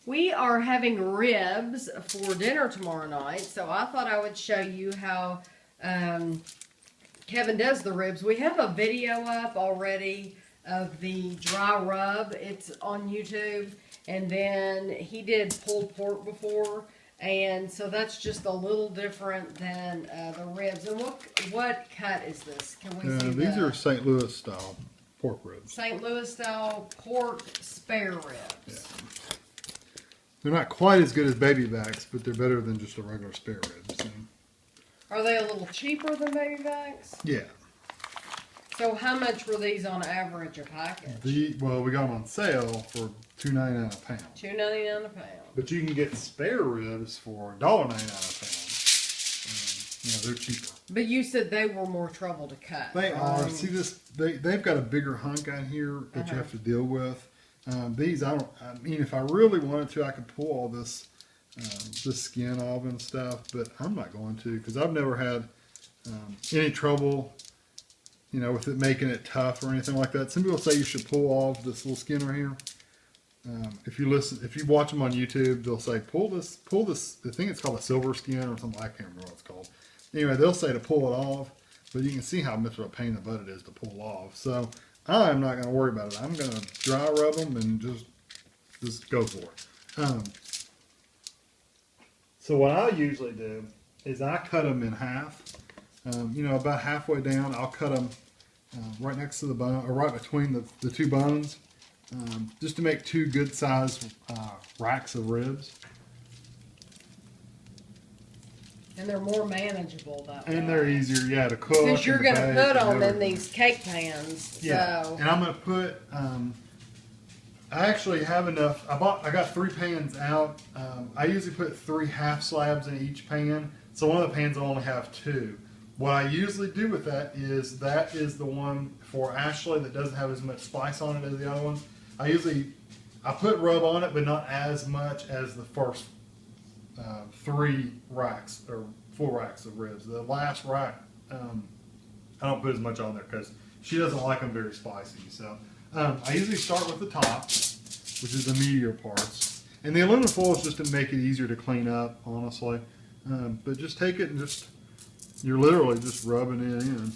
We are having ribs for dinner tomorrow night, so I thought I would show you how Kevin does the ribs. We have a video up already of the dry rub. It's on YouTube, and then he did pulled pork before, and so that's just a little different than the ribs. And what cut is this? Can we see these are St. Louis style pork ribs. St. Louis style pork spare ribs. Yeah. They're not quite as good as baby backs, but they're better than just a regular spare rib. So. Are they a little cheaper than baby backs? Yeah. So how much were these on average a package? Well, we got them on sale for $2.99 a pound. $2.99 a pound. But you can get spare ribs for $1.99 a pound. They're cheaper. But you said they were more trouble to cut. They are. See this? They've got a bigger hunk out here that you have to deal with. These, I mean, if I really wanted to, I could pull all this skin off and stuff, but I'm not going to because I've never had any trouble, with it making it tough or anything like that. Some people say you should pull off this little skin right here. If you watch them on YouTube, they'll say pull this. I think it's called a silver skin or something. I can't remember what it's called. Anyway, they'll say to pull it off, but you can see how much of a pain in the butt it is to pull off. So I'm not going to worry about it. I'm going to dry rub them and just go for it. So what I usually do is I cut them in half. About halfway down, I'll cut them right next to the bone, or right between the two bones, just to make two good sized racks of ribs. And they're more manageable that way. And they're easier, to cook. Because you're going to put them in everything. these cake pans. Yeah, So. and I'm going to put, I actually have enough, I got 3 pans out. I usually put 3 half slabs in each pan. So one of the pans will only have 2. What I usually do with that is the one for Ashley that doesn't have as much spice on it as the other one. I put rub on it, but not as much as the first 3 racks or 4 racks of ribs. The last rack, I don't put as much on there because she doesn't like them very spicy. So I usually start with the top, which is the meatier parts. And the aluminum foil is just to make it easier to clean up, honestly. But just take it and you're literally just rubbing it in.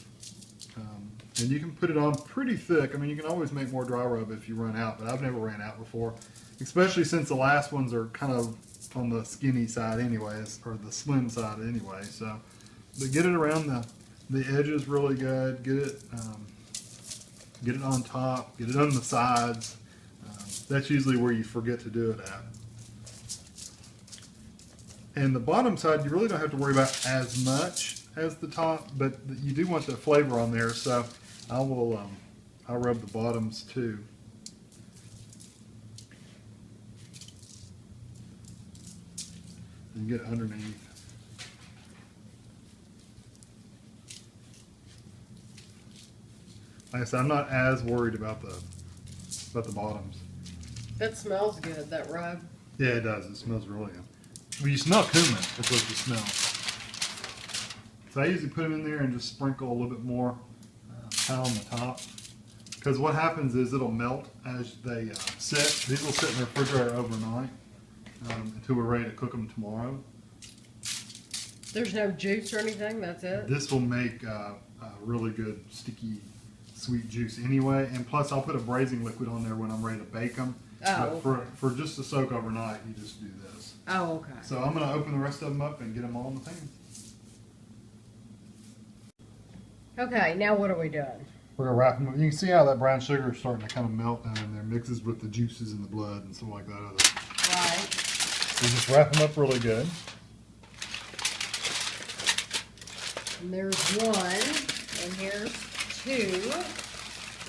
And you can put it on pretty thick. I mean, you can always make more dry rub if you run out, but I've never ran out before. Especially since the last ones are kind of on the skinny side anyways, or the slim side anyway. So, but get it around the edges really good. Get it on top. Get it on the sides. That's usually where you forget to do it at. And the bottom side, you really don't have to worry about as much as the top, but you do want the flavor on there. So I'll rub the bottoms too. And get underneath. Like I said, I'm not as worried about the bottoms. That smells good, that rub. Yeah, it does. It smells really good. Well, you smell cumin. That's what you smell. So I usually put them in there and just sprinkle a little bit more on the top. Because what happens is it'll melt as they sit. These will sit in the refrigerator overnight until we're ready to cook them tomorrow. There's no juice or anything, that's it? This will make a really good sticky sweet juice anyway. And plus I'll put a braising liquid on there when I'm ready to bake them. Oh, But for just to soak overnight, you just do this. Oh, okay. So I'm going to open the rest of them up and get them all in the pan. Okay, now what are we doing? We're going to wrap them up. You can see how that brown sugar is starting to kind of melt down in there, mixes with the juices in the blood and stuff like that. Right. So just wrap them up really good. And there's 1, and here's 2.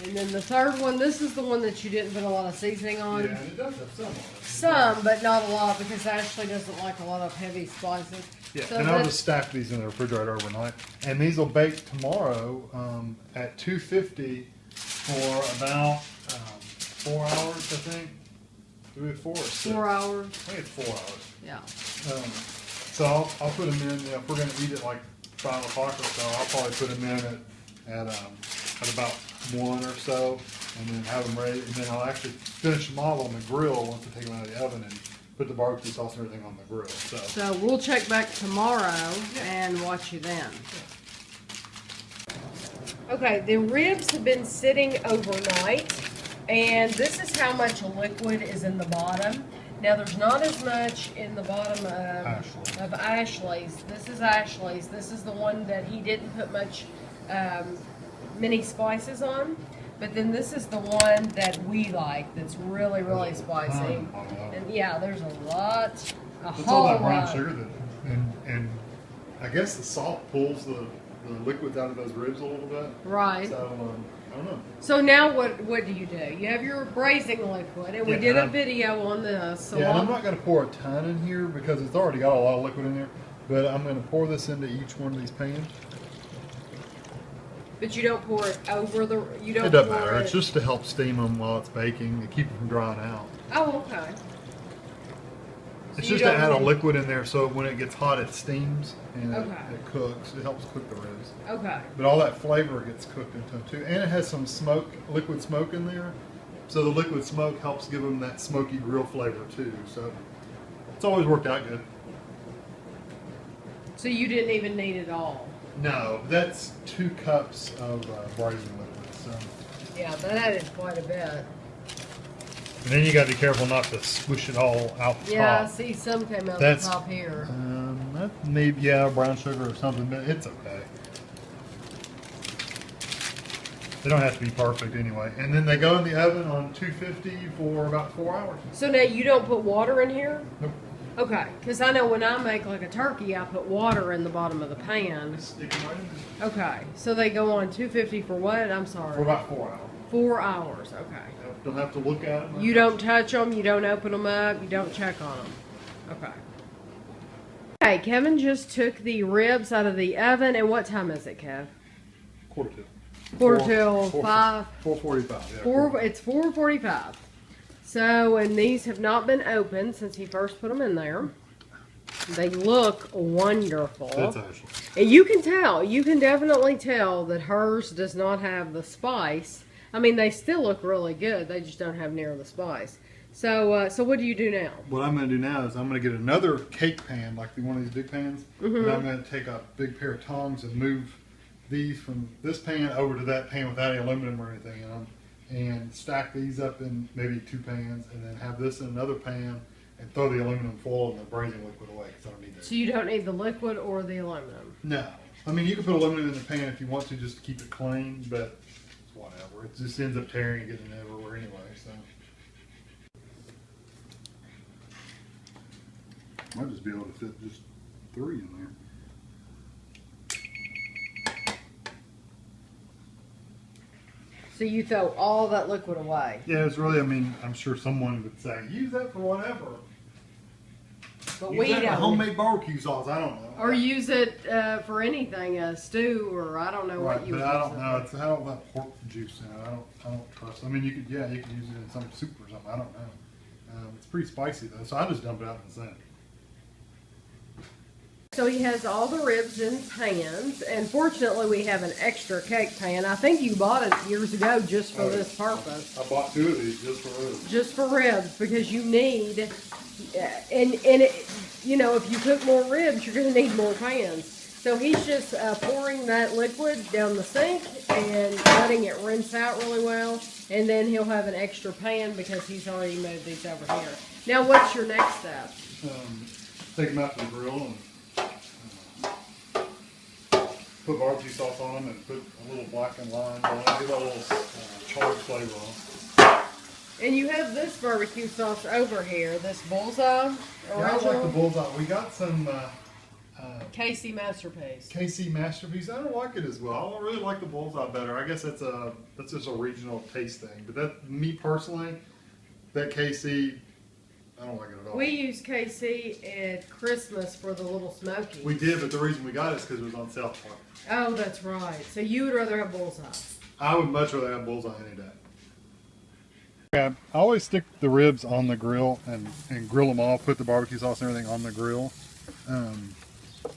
And then the third one, this is the one that you didn't put a lot of seasoning on. Yeah, and it does have some on it. Some, but not a lot, because Ashley doesn't like a lot of heavy spices. Yeah, So and I'll just stack these in the refrigerator overnight. And these will bake tomorrow at 250 for about 4 hours, I think. Do we have 4 or 6? 4 hours. I think it's 4 hours. Yeah. So I'll put them in, if we're going to eat it like 5 o'clock or so, I'll probably put them in at about 1 or so, and then have them ready. And then I'll actually finish them all on the grill once I take them out of the oven and put the barbecue sauce and everything on the grill. So we'll check back tomorrow and watch you then. Okay, the ribs have been sitting overnight, and this is how much liquid is in the bottom. Now, there's not as much in the bottom of Ashley's. This is Ashley's. This is the one that he didn't put much many spices on. But then this is the one that we like, that's really, really spicy. And yeah, there's a lot, a That's whole all that brown lot. sugar and I guess the salt pulls the liquids out of those ribs a little bit. Right. So I don't know. So now what do? You have your braising liquid, and we Yeah, did and a I'm- video on this. So Yeah, and I'm not going to pour a ton in here because it's already got a lot of liquid in there. But I'm going to pour this into each one of these pans. But you don't pour it over the. You don't. It doesn't pour matter. It. It's just to help steam them while it's baking to keep it from drying out. Oh, okay. It's you just to don't add a need- liquid in there so when it gets hot it steams and Okay. it cooks. It helps cook the ribs. Okay. But all that flavor gets cooked into it too. And it has some smoke, liquid smoke in there. So the liquid smoke helps give them that smoky grill flavor too. So it's always worked out good. So you didn't even need it all. No, that's 2 cups of braising liquid. So. Yeah, that added quite a bit. And then you got to be careful not to squish it all out the Yeah, I top. see some came out That's- the top here. That maybe, yeah, brown sugar or something, but it's okay. They don't have to be perfect anyway. And then they go in the oven on 250 for about 4 hours. So now you don't put water in here? Nope. Okay, because I know when I make like a turkey, I put water in the bottom of the pan. Stick them right in there. Okay, so they go on 250 for what? I'm sorry. For about 4 hours. 4 hours. Okay. Don't have to look at them. You don't touch them. You don't open them up. You don't check on them. Okay. Okay, Kevin just took the ribs out of the oven. And what time is it, Kev? Quarter till. Quarter till 5. 4:45. Yeah. It's 4:45. So, and these have not been opened since he first put them in there. They look wonderful. That's Ashley. And you can tell. You can definitely tell that hers does not have the spice. I mean, they still look really good. They just don't have near the spice. So, so what do you do now? What I'm going to do now is I'm going to get another cake pan, like one of these big pans, and I'm going to take a big pair of tongs and move these from this pan over to that pan without any aluminum or anything in them, and stack these up in maybe 2 pans, and then have this in another pan, and throw the aluminum foil and the braising liquid away because I don't need that. So you don't need the liquid or the aluminum. No. I mean, you can put aluminum in the pan if you want to just to keep it clean, but it's whatever. It just ends up tearing and getting everywhere anyway, so. Might just be able to fit just 3 in there. So you throw all that liquid away. Yeah, it's really, I mean, I'm sure someone would say, use that for whatever. But Use we that for don't. homemade barbecue sauce, I don't know. Or use it for anything, a stew, or I don't know Right, what you but would I use don't it know. for. It's how that pork juice in it. I don't trust. I mean, you could, yeah, you could use it in some soup or something. I don't know. It's pretty spicy though, so I just dump it out in the sink. So he has all the ribs in pans, and fortunately we have an extra cake pan. I think you bought it years ago just for this purpose. I bought 2 of these just for ribs. Just for ribs, because you need, and it, you know, if you cook more ribs, you're going to need more pans. So he's just pouring that liquid down the sink and letting it rinse out really well, and then he'll have an extra pan because he's already moved these over here. Now, what's your next step? Take them out to the grill and put barbecue sauce on them and put a little blackened lime on it. Give it a little charred flavor on it. And you have this barbecue sauce over here, this Bullseye Yeah, I like the original bullseye. We got some Casey Masterpiece. KC Masterpiece. I don't like it as well. I really like the bullseye better. I guess that's just a regional taste thing. But that, me personally, that KC, I don't like it at all. We use KC at Christmas for the Little Smokies. We did, but the reason we got it is because it was on South Park. Oh, that's right. So you would rather have Bullseye. I would much rather have bullseye any day. Yeah, I always stick the ribs on the grill and grill them all, put the barbecue sauce and everything on the grill.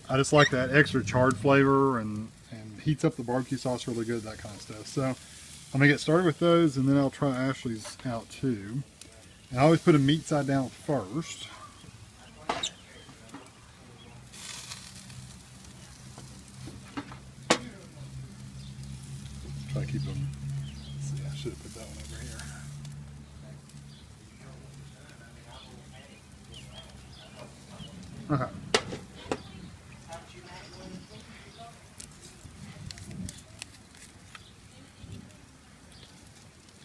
I just like that extra charred flavor and heats up the barbecue sauce really good, that kind of stuff. So I'm going to get started with those and then I'll try Ashley's out too. And I always put a meat side down first. keep them. Let's see, I should have put that one over here. Okay.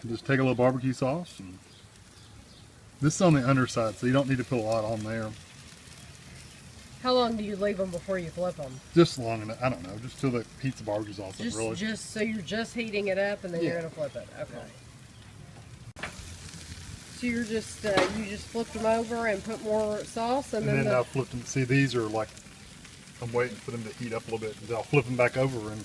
And just take a little barbecue sauce. And this is on the underside, so you don't need to put a lot on there. How long do you leave them before you flip them? Just long enough. I don't know, just till the pizza barbecue sauce. Just, Really. just so you're just heating it up and then you're Yeah. gonna flip it. Okay. So you're just you just flipped them over and put more sauce and, And then the, I'll flip them. See, these are like, I'm waiting for them to heat up a little bit. And I'll flip them back over and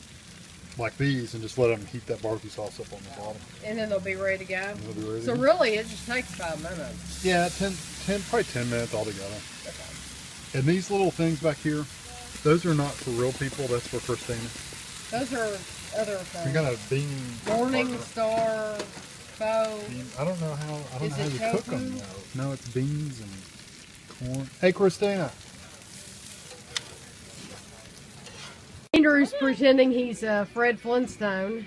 like these and just let them heat that barbecue sauce up on the bottom. and then they'll be ready to go. They'll be ready So to go. really, it just takes 5 minutes. Yeah, 10, probably 10 minutes altogether. Okay. And these little things back here, those are not for real people. That's for Christina. Those are other We things. got a bean. Morning Star, faux. I don't know how. I don't Is know how it you cook tofu? them. No, it's beans and corn. Hey, Christina. Andrew's pretending he's Fred Flintstone.